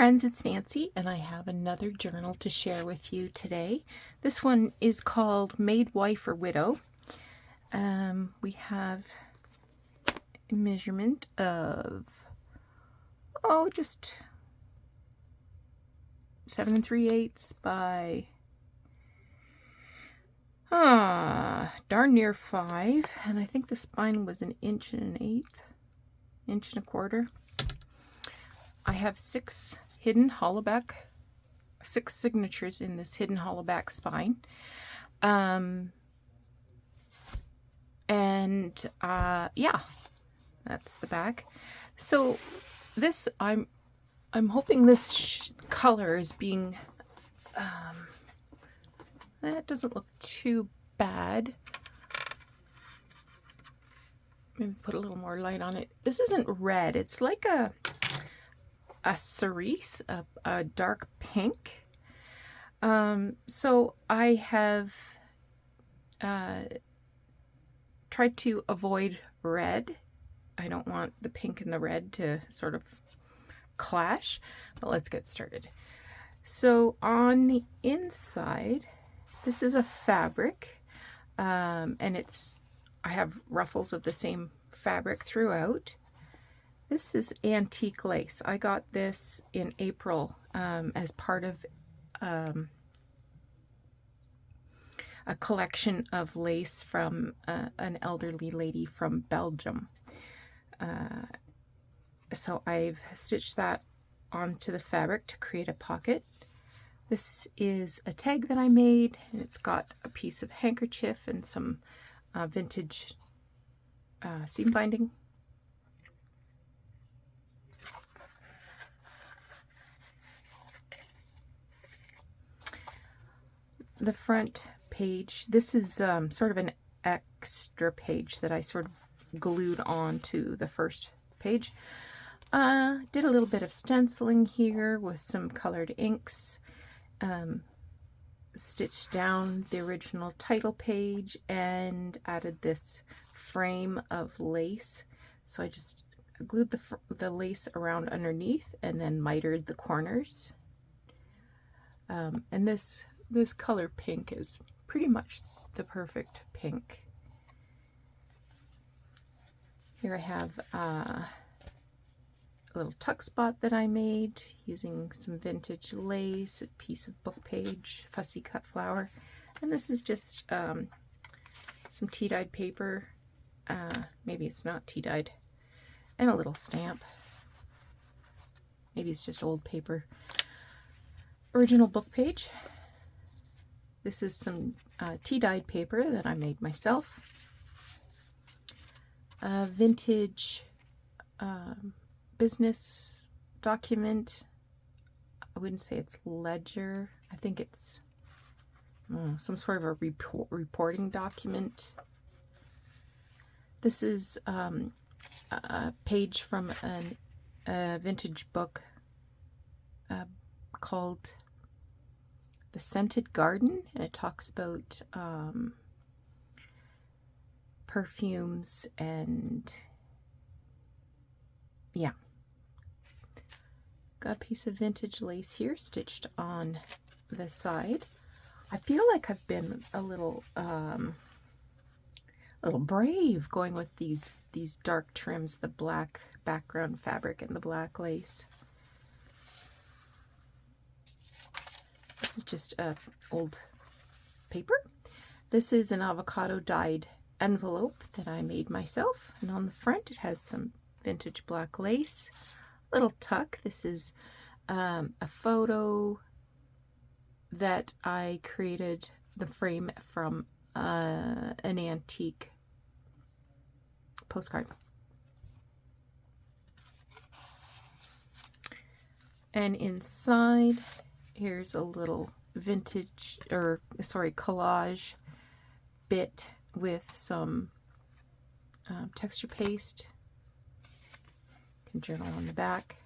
friends, it's Nancy, and I have another journal to share with you today. This one is called Maid, Wife, or Widow. We have a measurement of, just 7 3/8 by, darn near 5. And I think the spine was 1 1/8 inch, 1.25 inches. I have 6 hidden hollow back, 6 signatures in this hidden hollow back spine. Yeah, that's the back. So this, I'm hoping this color is being, that doesn't look too bad. Maybe put a little more light on it. This isn't red. It's like a cerise, a dark pink. So I have tried to avoid red. I don't want the pink and the red to sort of clash, but let's get started. So on the inside, this is a fabric, and I have ruffles of the same fabric throughout. This is antique lace. I got this in April as part of a collection of lace from an elderly lady from Belgium. So I've stitched that onto the fabric to create a pocket. This is a tag that I made, and it's got a piece of handkerchief and some vintage seam binding. The front page, this is sort of an extra page that I sort of glued onto the first page. Did a little bit of stenciling here with some colored inks. Stitched down the original title page and added this frame of lace. So I just glued the lace around underneath and then mitered the corners. And this color pink is pretty much the perfect pink. Here I have a little tuck spot that I made using some vintage lace, a piece of book page, fussy cut flower, and this is just some tea-dyed paper, maybe it's not tea-dyed, and a little stamp. Maybe it's just old paper. Original book page. This is some tea-dyed paper that I made myself. A vintage business document. I wouldn't say it's ledger. I think it's some sort of a reporting document. This is a page from a vintage book called The Scented Garden, and it talks about perfumes and yeah. Got a piece of vintage lace here stitched on the side. I feel like I've been a little brave going with these dark trims, the black background fabric and the black lace. This is just old paper. This is an avocado dyed envelope that I made myself, and on the front it has some vintage black lace, little tuck. This is a photo that I created the frame from an antique postcard. And inside, here's a little collage bit with some texture paste. You can journal on the back.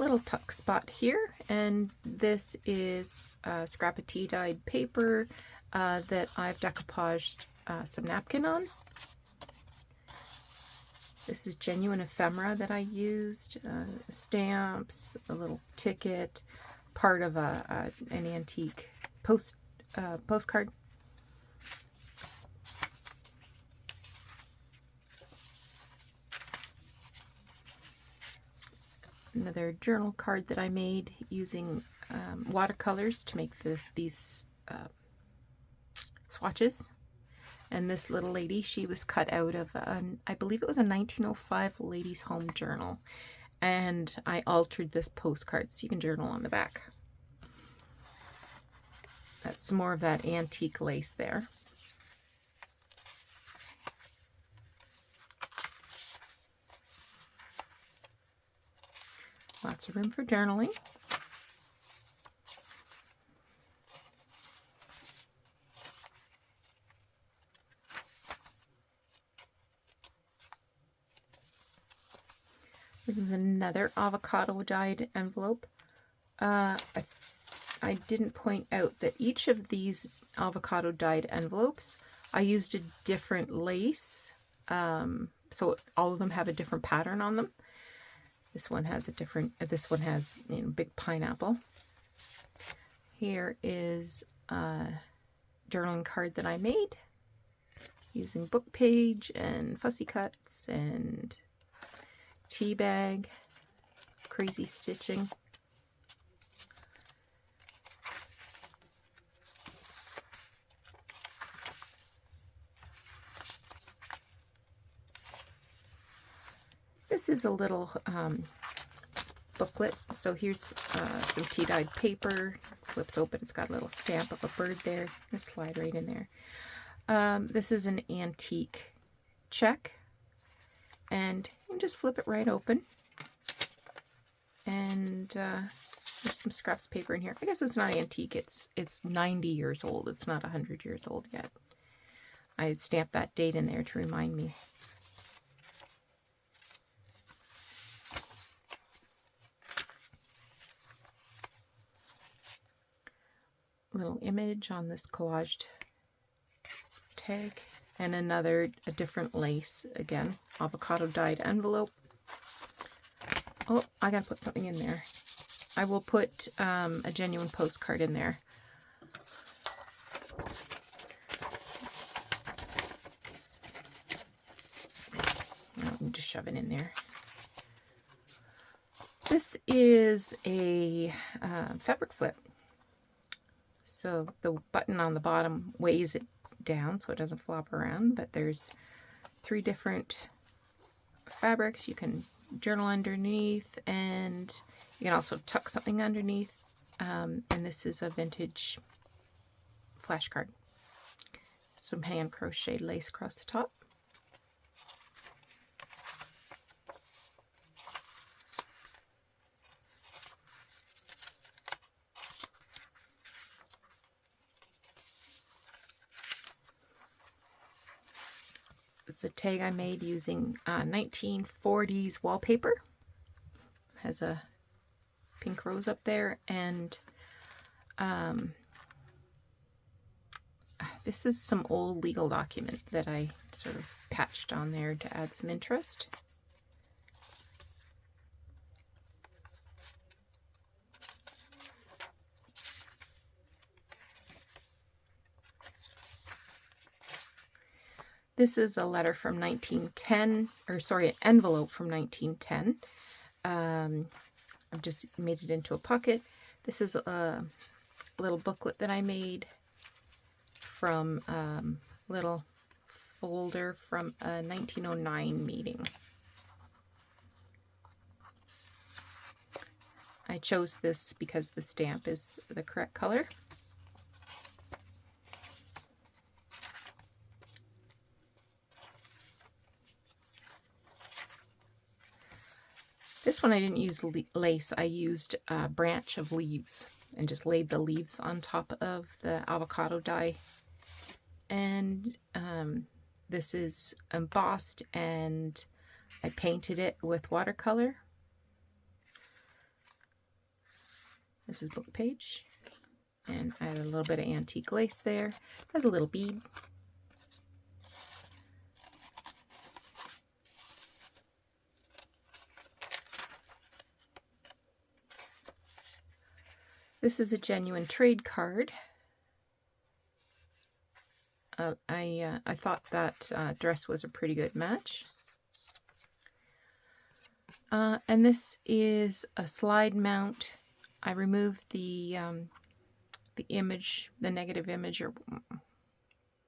little tuck spot here, and this is scrap of tea dyed paper that I've decoupaged some napkin on. This is genuine ephemera that I used, stamps, a little ticket, part of an antique postcard. Another journal card that I made using watercolors to make these swatches. And this little lady, she was cut out of, I believe it was a 1905 Ladies' Home Journal. And I altered this postcard so you can journal on the back. That's more of that antique lace there. Lots of room for journaling. This is another avocado dyed envelope. I didn't point out that each of these avocado dyed envelopes, I used a different lace. So all of them have a different pattern on them. This one has a different, this one has, you know, big pineapple. Here is a journaling card that I made using book page and fussy cuts and tea bag, crazy stitching. This is a little booklet. So here's some tea-dyed paper. Flips open. It's got a little stamp of a bird there. Gonna slide right in there. This is an antique check, and you can just flip it right open. And there's some scraps of paper in here. I guess it's not antique. It's 90 years old. It's not 100 years old yet. I stamped that date in there to remind me. Little image on this collaged tag, and a different lace, again, avocado dyed envelope. Oh, I gotta put something in there. I will put a genuine postcard in there. I'm just shove it in there. This is a fabric flip. So the button on the bottom weighs it down so it doesn't flop around, but there's 3 different fabrics. You can journal underneath, and you can also tuck something underneath. And this is a vintage flashcard. Some hand crocheted lace across the top. It's a tag I made using 1940s wallpaper. Has a pink rose up there, and this is some old legal document that I sort of patched on there to add some interest. This is a letter from 1910, or sorry, an envelope from 1910. I've just made it into a pocket. This is a little booklet that I made from a little folder from a 1909 meeting. I chose this because the stamp is the correct color. This one I didn't use lace, I used a branch of leaves and just laid the leaves on top of the avocado dye. And this is embossed, and I painted it with watercolor. This is book page. And I add a little bit of antique lace there. Has a little bead. This is a genuine trade card. I thought that dress was a pretty good match. And this is a slide mount. I removed the image, the negative image, or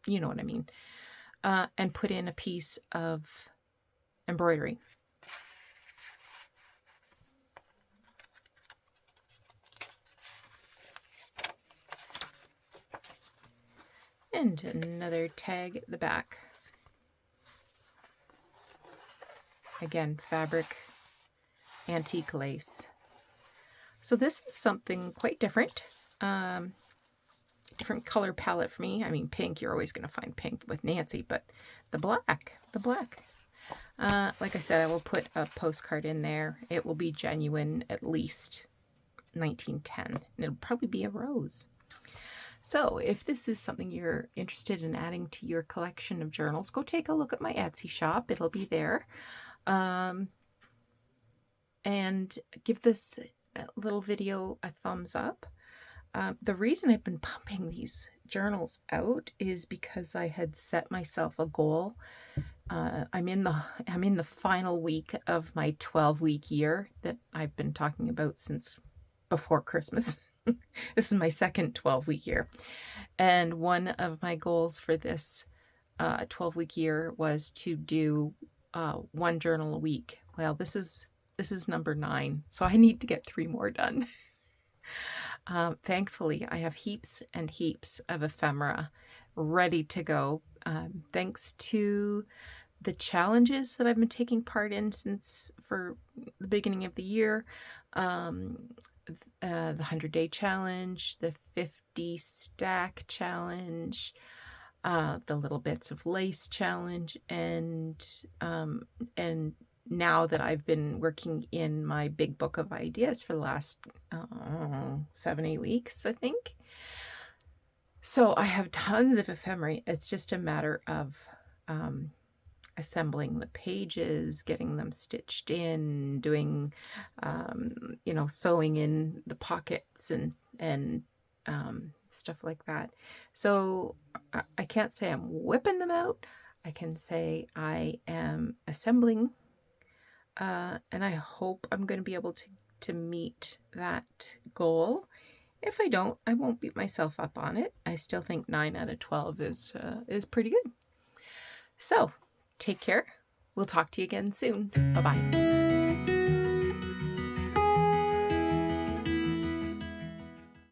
you know what I mean, and put in a piece of embroidery. And another tag at the back. Again, fabric, antique lace. So this is something quite different. Different color palette for me. I mean, pink, you're always going to find pink with Nancy, but the black. Like I said, I will put a postcard in there. It will be genuine, at least 1910, and it'll probably be a rose. So if this is something you're interested in adding to your collection of journals, go take a look at my Etsy shop. It'll be there. And give this little video a thumbs up. The reason I've been pumping these journals out is because I had set myself a goal. I'm in the final week of my 12-week year that I've been talking about since before Christmas. This is my second 12-week year. And one of my goals for this 12-week year was to do one journal a week. Well, this is number 9, so I need to get 3 more done. Thankfully, I have heaps and heaps of ephemera ready to go. Thanks to the challenges that I've been taking part in for the beginning of the year. The 100-day challenge, the 50 stack challenge, the little bits of lace challenge, and now that I've been working in my big book of ideas for the last 7-8 weeks, I think. So I have tons of ephemera. It's just a matter of assembling the pages, getting them stitched in, doing, sewing in the pockets and stuff like that. So I can't say I'm whipping them out. I can say I am assembling, and I hope I'm going to be able to meet that goal. If I don't, I won't beat myself up on it. I still think 9 out of 12 is pretty good. So take care. We'll talk to you again soon. Bye-bye.